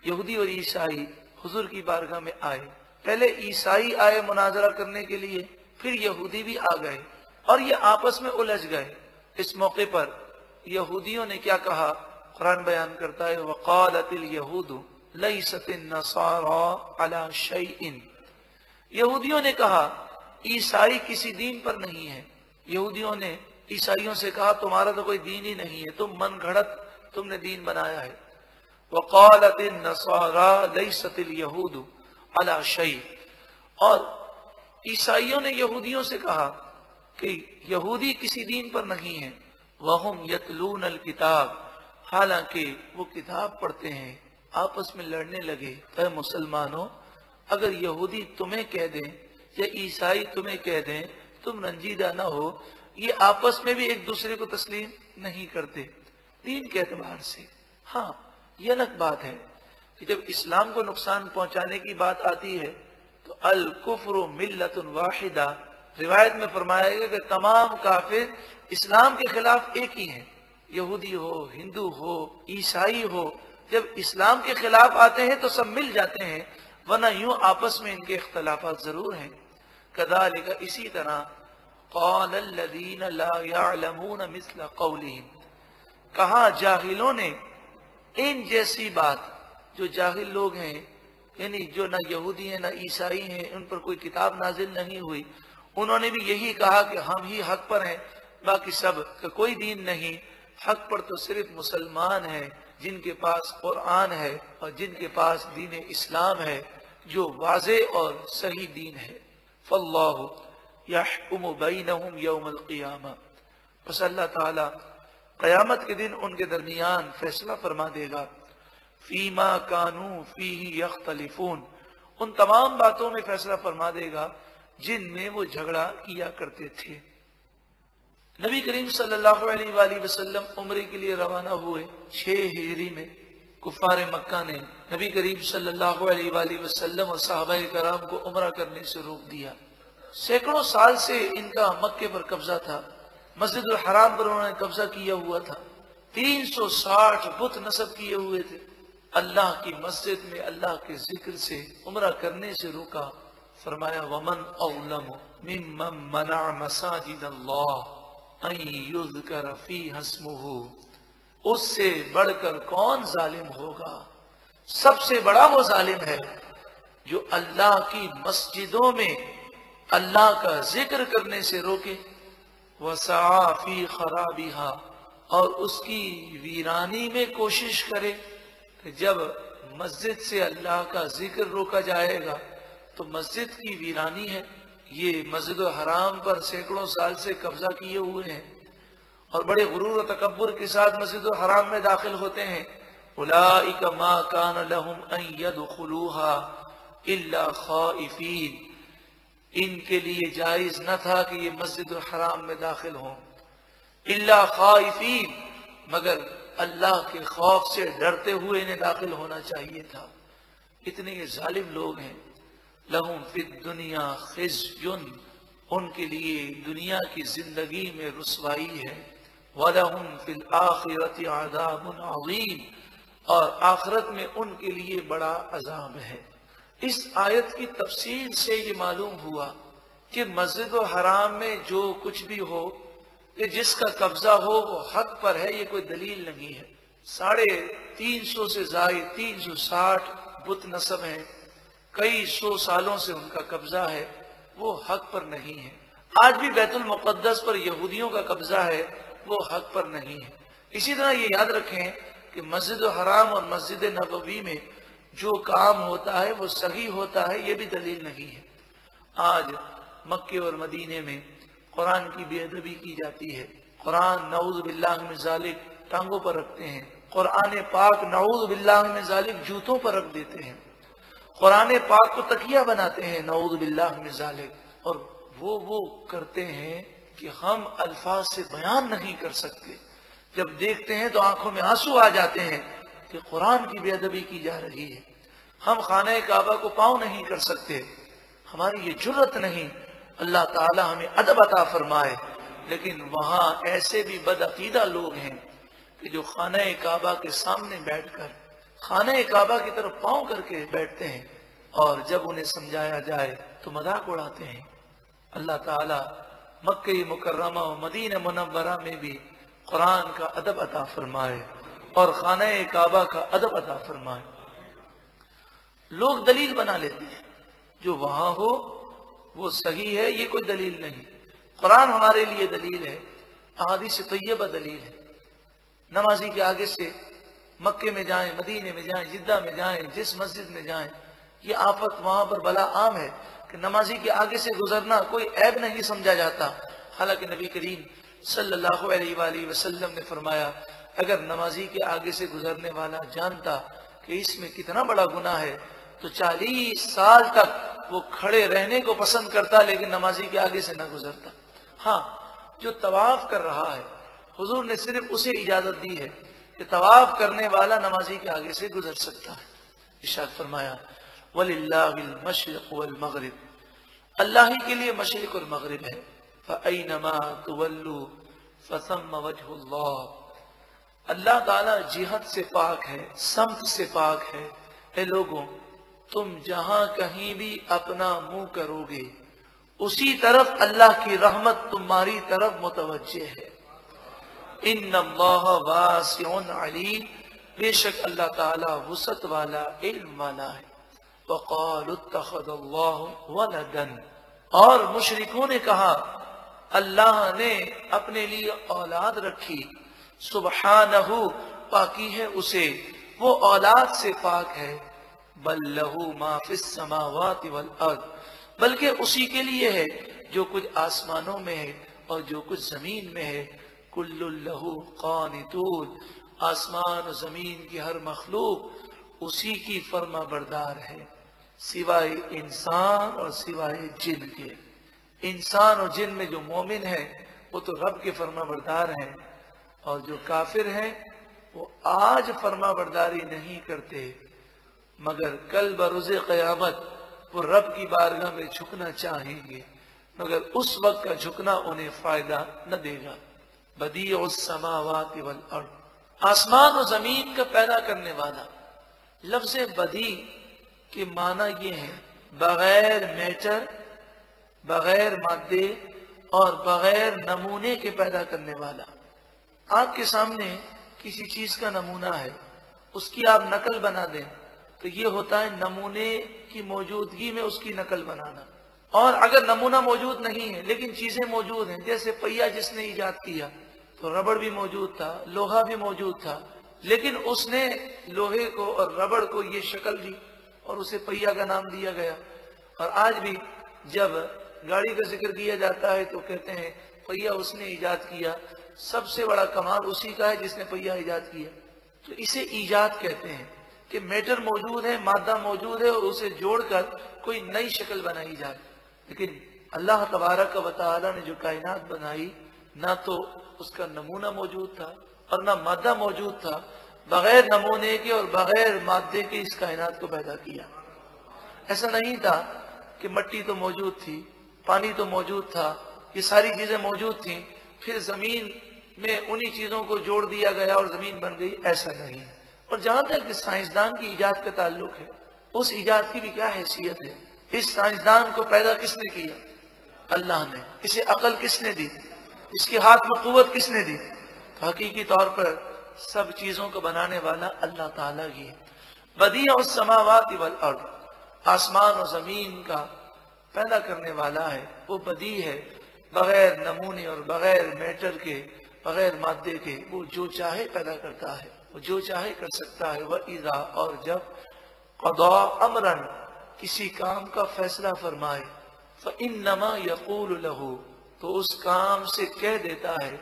یہودی اور عیسائی حضور کی بارگاہ میں آئے. پہلے عیسائی آئے مناظرہ کرنے کے لیے، پھر یہودی بھی آ گئے اور یہ آپس میں الجھ گئے. اس موقع پر یہودیوں نے کیا کہا؟ قرآن بیان کرتا ہے وقالت اليہود لیست النصارى علی شیء. یہودیوں نے کہا عیسائی کسی دین پر نہیں ہے. یہودیوں نے عیسائیوں سے کہا تمہارا تو کوئی دین ہی نہیں ہے، تم من گھڑت تم نے دین بنایا ہے. وقالت النصارى لیست اليہود علی شیء. اور عیسائیوں نے یہودیوں سے کہا کہ یہودی کسی دین پر نہیں ہے. وہم یتلون الکتاب، حالانکہ وہ کتاب پڑھتے ہیں. آپس میں لڑنے لگے. اے مسلمانوں، اگر یہودی تمہیں کہہ دیں یا عیسائی تمہیں کہہ دیں تم رنجیدہ نہ ہو، یہ آپس میں بھی ایک دوسرے کو تسلیم نہیں کرتے دین کے اعتبار سے. ہاں یہ الگ بات ہے کہ جب اسلام کو نقصان پہنچانے کی بات آتی ہے تو الکفر ملت واحدہ، روایت میں فرمایا گیا کہ تمام کافر اسلام کے خلاف ایک ہی ہیں. یہودی ہو، ہندو ہو، عیسائی ہو، جب اسلام کے خلاف آتے ہیں تو سب مل جاتے ہیں، ورنہ یوں آپس میں ان کے اختلافات ضرور ہیں. کذالک، اسی طرح قال الذین لا یعلمون مثل قولہم، کہا جاہلوں نے ان جیسی بات. جو جاہل لوگ ہیں، یعنی جو نہ یہودی ہیں نہ عیسائی ہیں، ان پر کوئی کتاب نازل نہیں ہوئی، انہوں نے بھی یہی کہا کہ ہم ہی حق پر ہیں، باقی سب کا کوئی دین نہیں. حق پر تو صرف مسلمان ہیں جن کے پاس قرآن ہے اور جن کے پاس دین اسلام ہے جو واضح اور صحیح دین ہے. فاللہ یحکم بینہم یوم القیامہ، بس اللہ تعالی قیامت کے دن ان کے درمیان فیصلہ فرما دے گا. فیما کانوا فیہ یختلفون، ان تمام باتوں میں فیصلہ فرما دے گا جن میں وہ جھگڑا کیا کرتے تھے. نبی کریم صلی اللہ علیہ وآلہ وسلم عمرے کے لیے روانہ ہوئے 6 ہجری میں. کفار مکہ نے نبی کریم صلی اللہ علیہ وآلہ وسلم اور صحابہ کرام کو عمرہ کرنے سے روک دیا. سینکڑوں سال سے ان کا مکے پر قبضہ تھا. مسجد الحرام پر انہوں نے قبضہ کیا ہوا تھا. 360 بت نصب کیے ہوئے تھے. اللہ کی مسجد میں اللہ کے ذکر سے عمرہ کرنے سے روکا. فرمایا ومن اظلم ممن منع مساجد اللہ ان یذکر فیہا اسمہ، اس سے بڑھ کر کون ظالم ہوگا؟ سب سے بڑا وہ ظالم ہے جو اللہ کی مسجدوں میں اللہ کا ذکر کرنے سے روکے. وسعی فی خرابہا، اور اس کی ویرانی میں کوشش کرے. کہ جب مسجد سے اللہ کا ذکر روکا جائے گا تو مسجد کی ویرانی ہے. یہ مسجد الحرام پر سینکڑوں سال سے قبضہ کیے ہوئے ہیں اور بڑے غرور و تکبر کے ساتھ مسجد الحرام میں داخل ہوتے ہیں. اولئک ما کان لهم ان يدخلوها الا خائفین، ان کے لیے جائز نہ تھا کہ یہ مسجد الحرام میں داخل ہوں الا خائفین، مگر اللہ کے خوف سے ڈرتے ہوئے انہیں داخل ہونا چاہیے تھا. اتنے یہ ظالم لوگ ہیں. لہم فی الدنیا خزی، ان کے لیے دنیا کی زندگی میں رسوائی ہے. وَلَهُمْ فِي الْآخِرَةِ عَذَابٌ عَظِيمٌ، اور آخرت میں ان کے لیے بڑا عذاب ہے. اس آیت کی تفصیل سے یہ معلوم ہوا کہ مسجد الحرام میں جو کچھ بھی ہو، کہ جس کا قبضہ ہو وہ حق پر ہے، یہ کوئی دلیل نہیں ہے. 350 سے زائد 360 بت نصب ہیں، کئی سو سالوں سے ان کا قبضہ ہے، وہ حق پر نہیں ہے. آج بھی بیت المقدس پر یہودیوں کا قبضہ ہے، وہ حق پر نہیں ہے. اسی طرح یہ یاد رکھیں کہ مسجد الحرام اور مسجد نبوی میں جو کام ہوتا ہے وہ صحیح ہوتا ہے، یہ بھی دلیل نہیں ہے. آج مکے اور مدینے میں قرآن کی بے ادبی کی جاتی ہے. قرآن نعوذ باللہ من ذالک ٹانگوں پر رکھتے ہیں، قرآن پاک نعوذ باللہ من ذالک جوتوں پر رکھ دیتے ہیں، قرآن پاک کو تکیہ بناتے ہیں نعوذ باللہ من ذالک. اور وہ کرتے ہیں کہ ہم الفاظ سے بیان نہیں کر سکتے. جب دیکھتے ہیں تو آنکھوں میں آنسو آ جاتے ہیں کہ قرآن کی بے ادبی کی جا رہی ہے. ہم خانہ کعبہ کو پاؤں نہیں کر سکتے، ہماری یہ جرت نہیں. اللہ تعالی ہمیں ادب عطا فرمائے. لیکن وہاں ایسے بھی بدعقیدہ لوگ ہیں کہ جو خانہ کعبہ کے سامنے بیٹھ کر خانہ کعبہ کی طرف پاؤں کر کے بیٹھتے ہیں، اور جب انہیں سمجھایا جائے تو مذاق اڑاتے ہیں۔ اللہ تعالیٰ مکہ مکرمہ و مدینہ منورہ میں بھی قرآن کا ادب عطا فرمائے اور خانہ کعبہ کا ادب عطا فرمائے۔ لوگ دلیل بنا لیتے ہیں جو وہاں ہو وہ صحیح ہے، یہ کوئی دلیل نہیں۔ قرآن ہمارے لیے دلیل ہے، احادیث طیبہ دلیل ہے۔ نمازی کے آگے سے مکے میں جائیں، مدینے میں جائیں، جدہ میں جائیں، جس مسجد میں جائیں، یہ آفت وہاں پر بلا عام ہے کہ نمازی کے آگے سے گزرنا کوئی عیب نہیں سمجھا جاتا، حالانکہ نبی کریم صلی اللہ علیہ وآلہ وسلم نے فرمایا اگر نمازی کے آگے سے گزرنے والا جانتا کہ اس میں کتنا بڑا گناہ ہے تو 40 سال تک وہ کھڑے رہنے کو پسند کرتا لیکن نمازی کے آگے سے نہ گزرتا۔ ہاں، جو طواف کر رہا ہے حضور نے صرف اسے اجازت دی ہے کہ طواف کرنے والا نمازی کے آگے سے گزر سکتا ہے۔ ارشاد فرمایا وَلِلَّهِ الْمَشْرِقُ وَالْمَغْرِبُ، اللہ ہی کے لیے مشرق اور مغرب ہے۔ فَأَيْنَمَا تُوَلُّوا فَثَمَّ وَجْهُ اللَّهِ، اللہ تعالیٰ جہت سے پاک ہے، سمت سے پاک ہے۔ اے لوگوں، تم جہاں کہیں بھی اپنا منہ کرو گے اسی طرف اللہ کی رحمت تمہاری طرف متوجہ ہے۔ ان اللہ واسع علیم، بے شک اللہ تعالیٰ وسعت والا، علم والا ہے۔ وقالوا اتخذ اللہ ولدا، اور مشرکوں نے کہا اللہ نے اپنے لیے اولاد رکھی۔ سبحانہ، پاکی ہے اسے، وہ اولاد سے پاک ہے۔ بل لہ ما فی السماوات والارض، بلکہ اسی کے لیے ہے جو کچھ آسمانوں میں ہے اور جو کچھ زمین میں ہے۔ کل لہ قانتون، آسمان و زمین کی ہر مخلوق اسی کی فرما بردار ہے، سوائے انسان اور سوائے جن کے۔ انسان اور جن میں جو مومن ہے وہ تو رب کے فرما بردار ہیں، اور جو کافر ہیں وہ آج فرما برداری نہیں کرتے مگر کل بروز قیامت وہ رب کی بارگاہ میں جھکنا چاہیں گے، مگر اس وقت کا جھکنا انہیں فائدہ نہ دے گا۔ بدیع السماوات والارض، آسمان و زمین کا پیدا کرنے والا۔ لفظ بدیع کے معنی یہ ہے بغیر میٹر، بغیر مادے اور بغیر نمونے کے پیدا کرنے والا۔ آپ کے سامنے کسی چیز کا نمونہ ہے، اس کی آپ نقل بنا دیں تو یہ ہوتا ہے نمونے کی موجودگی میں اس کی نقل بنانا۔ اور اگر نمونہ موجود نہیں ہے لیکن چیزیں موجود ہیں، جیسے پہیا جس نے ایجاد کیا تو ربڑ بھی موجود تھا، لوہا بھی موجود تھا، لیکن اس نے لوہے کو اور ربڑ کو یہ شکل دی اور اسے پہیا کا نام دیا گیا۔ اور آج بھی جب گاڑی کا ذکر کیا جاتا ہے تو کہتے ہیں پہیا اس نے ایجاد کیا، سب سے بڑا کمال اسی کا ہے جس نے پہیا ایجاد کیا۔ تو اسے ایجاد کہتے ہیں کہ میٹر موجود ہے، مادہ موجود ہے اور اسے جوڑ کر کوئی نئی شکل بنائی جائے۔ لیکن اللہ تبارک و تعالی نے جو کائنات بنائی، نہ تو اس کا نمونہ موجود تھا اور نہ مادہ موجود تھا، بغیر نمونے کے اور بغیر مادے کے اس کائنات کو پیدا کیا۔ ایسا نہیں تھا کہ مٹی تو موجود تھی، پانی تو موجود تھا، یہ ساری چیزیں موجود تھیں، پھر زمین میں انہی چیزوں کو جوڑ دیا گیا اور زمین بن گئی، ایسا نہیں۔ اور جہاں تک کہ سائنسدان کی ایجاد کا تعلق ہے، اس ایجاد کی بھی کیا حیثیت ہے؟ اس سائنسدان کو پیدا کس نے کیا؟ اللہ نے۔ اسے عقل کس نے دی؟ اس کے ہاتھ میں قوت کس نے دی؟ تو حقیقی طور پر سب چیزوں کو بنانے والا اللہ تعالیٰ ہی ہے۔ بدیع السماوات والارض، آسمان و زمین کا پیدا کرنے والا ہے، وہ بدیع ہے، بغیر نمونے اور بغیر میٹر کے، بغیر مادے کے، وہ جو چاہے پیدا کرتا ہے، وہ جو چاہے کر سکتا ہے۔ وَإِذَا، اور جب قضا امرا، کسی کام کا فیصلہ فرمائے، فَإِنَّمَا يَقُولُ لَهُ، تو اس کام سے کہہ دیتا ہے